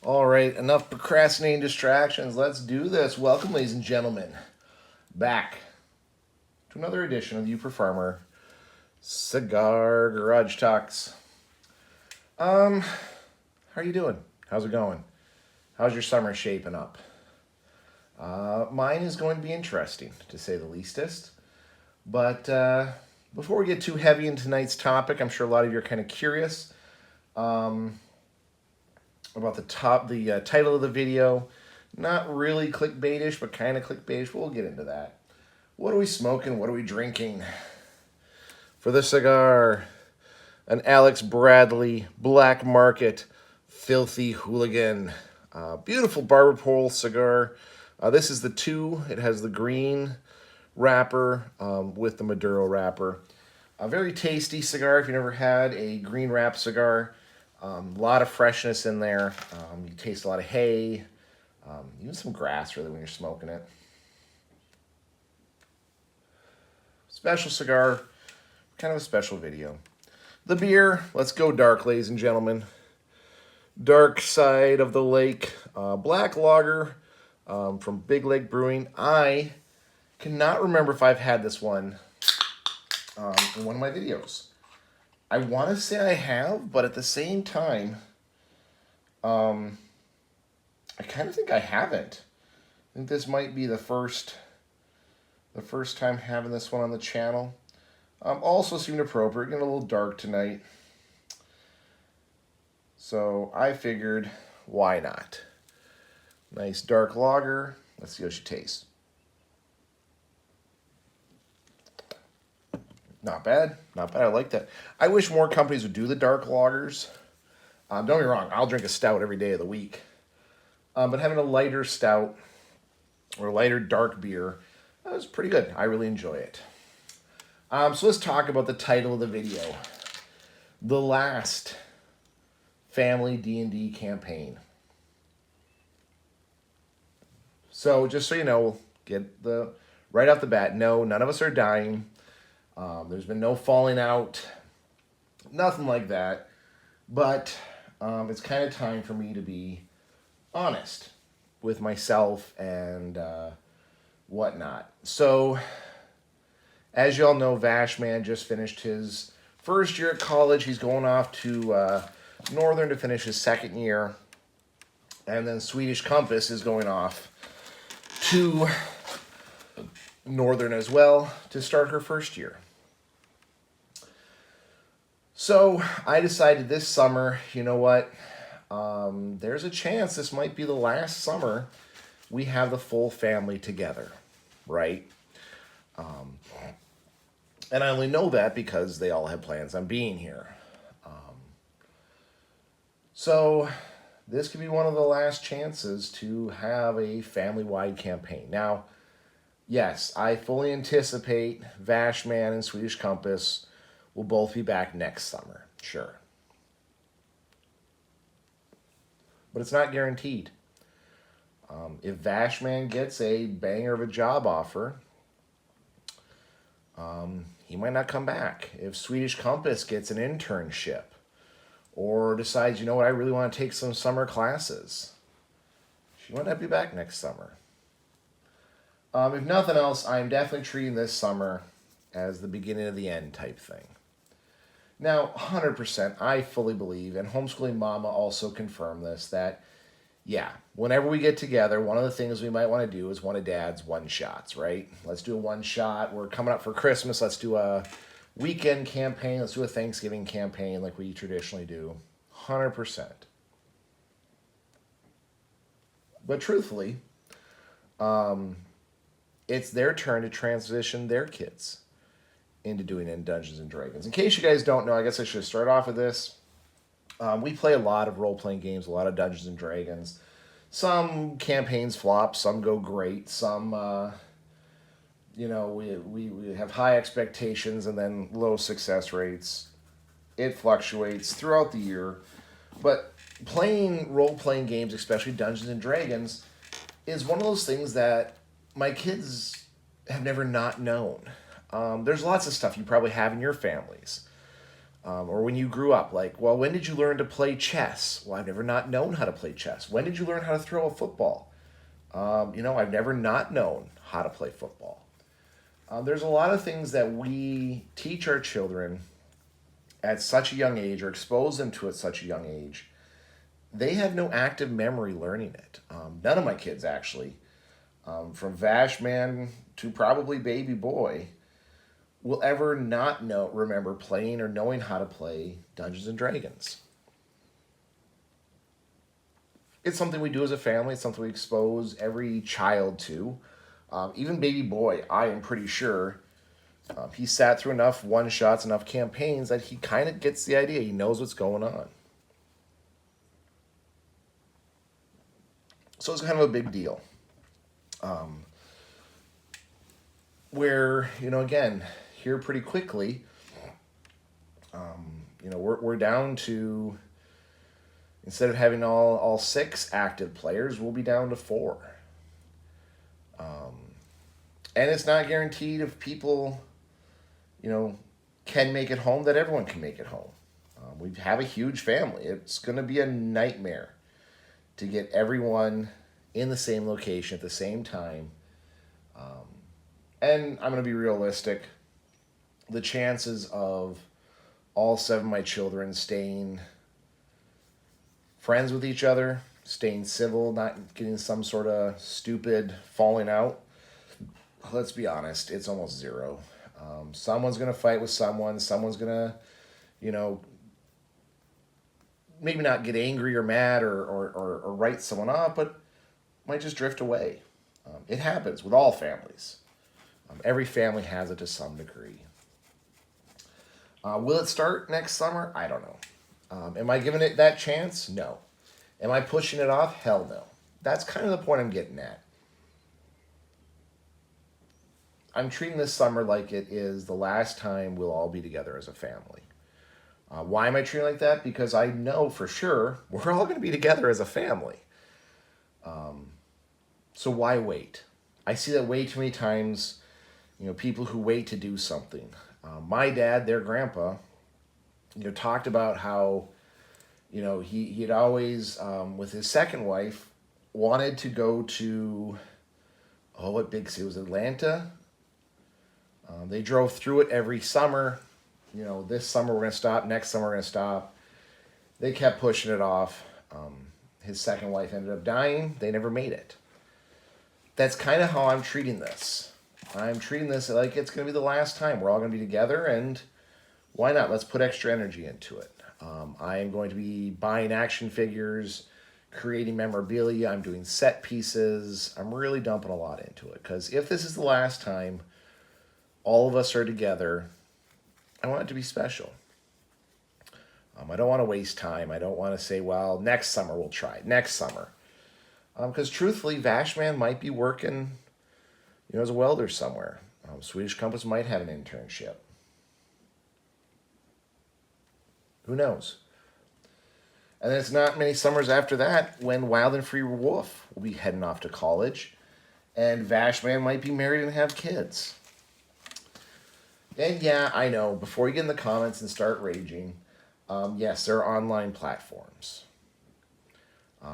All right, enough procrastinating distractions. Let's do this. Welcome, ladies and gentlemen, back to another edition of You Performer Cigar Garage Talks. How are you doing? How's it going? How's your summer shaping up? Mine is going to be interesting, to say the leastest. But before we get too heavy into tonight's topic, I'm sure a lot of you are kind of curious um, about the title of the video. Not really clickbaitish, but kind of clickbaitish. We'll get into that. What are we smoking? What are we drinking? For this cigar, an Alex Bradley Black Market Filthy Hooligan. Beautiful barber pole cigar. This is the 2. It has the green wrapper with the Maduro wrapper. A very tasty cigar if you never had a green wrap cigar. A lot of freshness in there. You taste a lot of hay, even some grass really when you're smoking it. Special cigar, kind of a special video. The beer, let's go dark, ladies and gentlemen. Dark Side of the Lake, black lager from Big Lake Brewing. I cannot remember if I've had this one in one of my videos. I want to say I have, but at the same time, I kind of think I haven't. I think this might be the first time having this one on the channel. Also seemed appropriate, getting a little dark tonight. So I figured, why not? Nice dark lager. Let's see how she tastes. Not bad. Not bad. I like that. I wish more companies would do the dark lagers. Don't get me wrong. I'll drink a stout every day of the week. But having a lighter stout or lighter dark beer is pretty good. I really enjoy it. So let's talk about the title of the video. The Last Family D&D Campaign. So just so you know, right off the bat, no, none of us are dying. There's been no falling out, nothing like that. But it's kind of time for me to be honest with myself and whatnot. So, as y'all know, Vashman just finished his first year at college. He's going off to Northern to finish his second year. And then Swedish Compass is going off to Northern as well to start her first year. So I decided this summer, you know what? There's a chance this might be the last summer we have the full family together, right? And I only know that because they all have plans on being here. So this could be one of the last chances to have a family-wide campaign. Now, yes, I fully anticipate Vashman and Swedish Compass will both be back next summer, sure. But it's not guaranteed. If Vashman gets a banger of a job offer, he might not come back. If Swedish Compass gets an internship or decides, you know what, I really want to take some summer classes, she might not be back next summer. If nothing else, I'm definitely treating this summer as the beginning of the end type thing. Now, 100%, I fully believe, and Homeschooling Mama also confirmed this, that, yeah, whenever we get together, one of the things we might want to do is one of Dad's one-shots, right? Let's do a one-shot. We're coming up for Christmas. Let's do a weekend campaign. Let's do a Thanksgiving campaign like we traditionally do. 100%. But truthfully, it's their turn to transition their kids into doing in Dungeons and Dragons. In case you guys don't know, I guess I should start off with this. We play a lot of role-playing games, a lot of Dungeons and Dragons. Some campaigns flop, some go great, some, we have high expectations and then low success rates. It fluctuates throughout the year. But playing role-playing games, especially Dungeons and Dragons, is one of those things that my kids have never not known. There's lots of stuff you probably have in your families. Or when you grew up, like, well, when did you learn to play chess? Well, I've never not known how to play chess. When did you learn how to throw a football? I've never not known how to play football. There's a lot of things that we teach our children at such a young age or expose them to at such a young age. They have no active memory learning it. None of my kids, actually, from Vashman to probably baby boy, will ever not remember playing or knowing how to play Dungeons and Dragons. It's something we do as a family. It's something we expose every child to. Even baby boy, I am pretty sure he sat through enough one shots, enough campaigns that he kind of gets the idea. He knows what's going on. So it's kind of a big deal. Where, again, here pretty quickly, we're down to, instead of having all 6 active players, we'll be down to 4. And it's not guaranteed if people, can make it home that everyone can make it home. We have a huge family. It's going to be a nightmare to get everyone in the same location at the same time. And I'm going to be realistic. The chances of all 7 of my children staying friends with each other, staying civil, not getting some sort of stupid falling out, let's be honest, it's almost zero. Someone's going to fight with someone. Someone's going to, maybe not get angry or mad or write someone off, but might just drift away. It happens with all families. Every family has it to some degree. Will it start next summer? I don't know. Am I giving it that chance? No. Am I pushing it off? Hell no. That's kind of the point I'm getting at. I'm treating this summer like it is the last time we'll all be together as a family. Why am I treating it like that? Because I know for sure we're all going to be together as a family. So why wait? I see that way too many times, people who wait to do something. My dad, their grandpa, talked about how, he had always, with his second wife, wanted to go to, what big city was it, Atlanta? They drove through it every summer. This summer we're going to stop, next summer we're going to stop. They kept pushing it off. His second wife ended up dying. They never made it. That's kind of how I'm treating this. I'm treating this like it's going to be the last time. We're all going to be together, and why not? Let's put extra energy into it. I am going to be buying action figures, creating memorabilia. I'm doing set pieces. I'm really dumping a lot into it, because if this is the last time all of us are together, I want it to be special. I don't want to waste time. I don't want to say, well, next summer we'll try it. Next summer. Because truthfully, Vashman might be working, as a welder somewhere. Swedish Compass might have an internship. Who knows? And then it's not many summers after that when Wild and Free Wolf will be heading off to college. And Vashman might be married and have kids. And yeah, I know, before you get in the comments and start raging, yes, there are online platforms.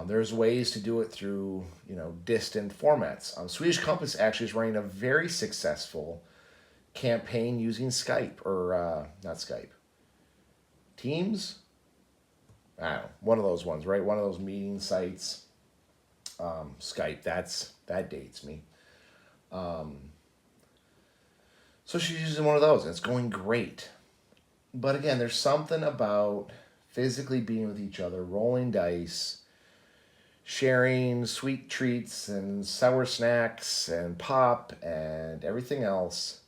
There's ways to do it through, distant formats. Swedish Compass actually is running a very successful campaign using Skype, or not Skype, Teams? I don't know, one of those ones, right? One of those meeting sites. Skype, that dates me. So she's using one of those, and it's going great. But again, there's something about physically being with each other, rolling dice, sharing sweet treats and sour snacks and pop and everything else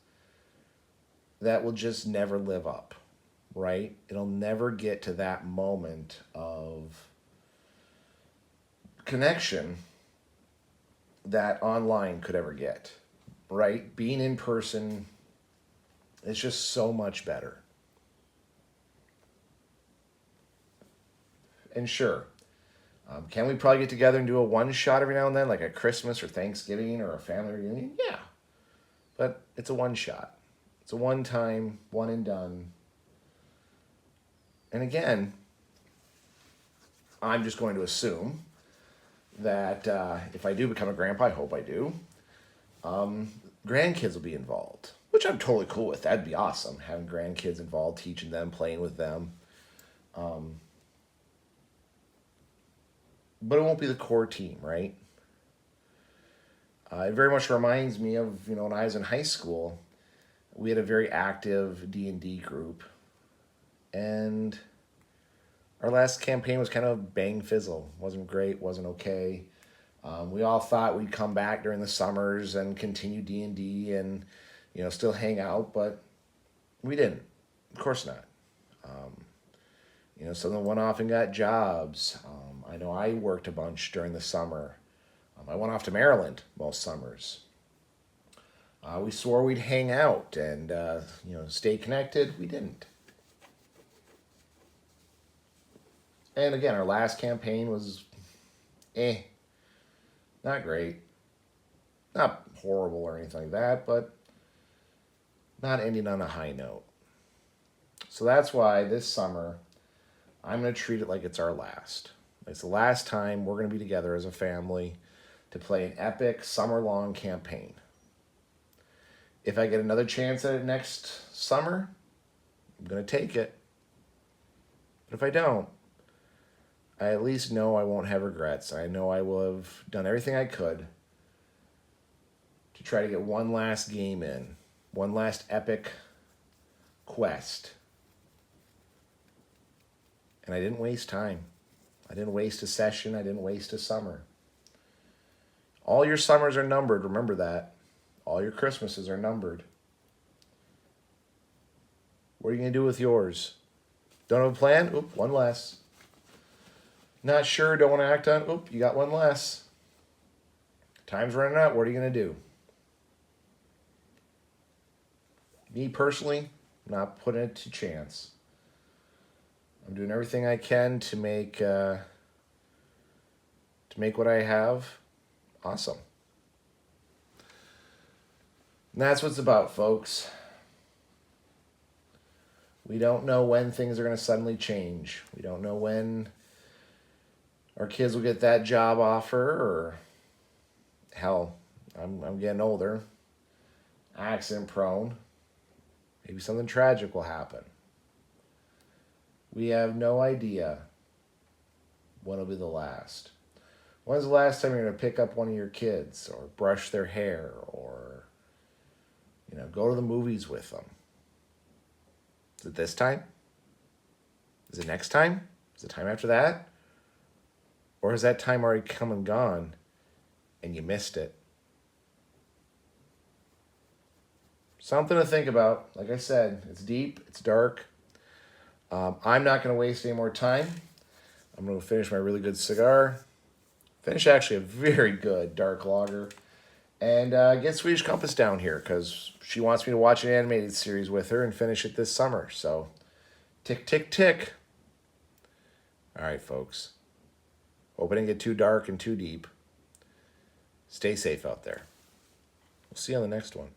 that will just never live up, right? It'll never get to that moment of connection that online could ever get, right? Being in person is just so much better. And sure, can we probably get together and do a one-shot every now and then, like a Christmas or Thanksgiving or a family reunion? Yeah. But it's a one-shot. It's a one-time, one and done. And again, I'm just going to assume that if I do become a grandpa, I hope I do, grandkids will be involved, which I'm totally cool with. That'd be awesome, having grandkids involved, teaching them, playing with them. But it won't be the core team, right? It very much reminds me of, when I was in high school, we had a very active D&D group, and our last campaign was kind of bang fizzle. Wasn't great, wasn't okay. We all thought we'd come back during the summers and continue D&D and, still hang out, but we didn't. Of course not. Some of them went off and got jobs. I know I worked a bunch during the summer. I went off to Maryland most summers. We swore we'd hang out and, stay connected. We didn't. And again, our last campaign was, not great. Not horrible or anything like that, but not ending on a high note. So that's why this summer, I'm going to treat it like it's our last. It's the last time we're going to be together as a family to play an epic summer-long campaign. If I get another chance at it next summer, I'm going to take it. But if I don't, I at least know I won't have regrets. I know I will have done everything I could to try to get one last game in, one last epic quest. And I didn't waste time. I didn't waste a session. I didn't waste a summer. All your summers are numbered, remember that. All your Christmases are numbered. What are you going to do with yours? Don't have a plan? Oop, one less. Not sure, don't want to act on? Oop, you got one less. Time's running out, what are you going to do? Me personally, I'm not putting it to chance. I'm doing everything I can to make what I have awesome. And that's what it's about, folks. We don't know when things are going to suddenly change. We don't know when our kids will get that job offer, or hell, I'm getting older, accident prone. Maybe something tragic will happen. We have no idea when will be the last. When's the last time you're going to pick up one of your kids or brush their hair or, go to the movies with them? Is it this time? Is it next time? Is it time after that? Or has that time already come and gone and you missed it? Something to think about. Like I said, it's deep, it's dark. I'm not going to waste any more time. I'm going to finish my really good cigar. Finish actually a very good dark lager. And get Swedish Compass down here because she wants me to watch an animated series with her and finish it this summer. So, tick, tick, tick. All right, folks. Hope it didn't get too dark and too deep. Stay safe out there. We'll see you on the next one.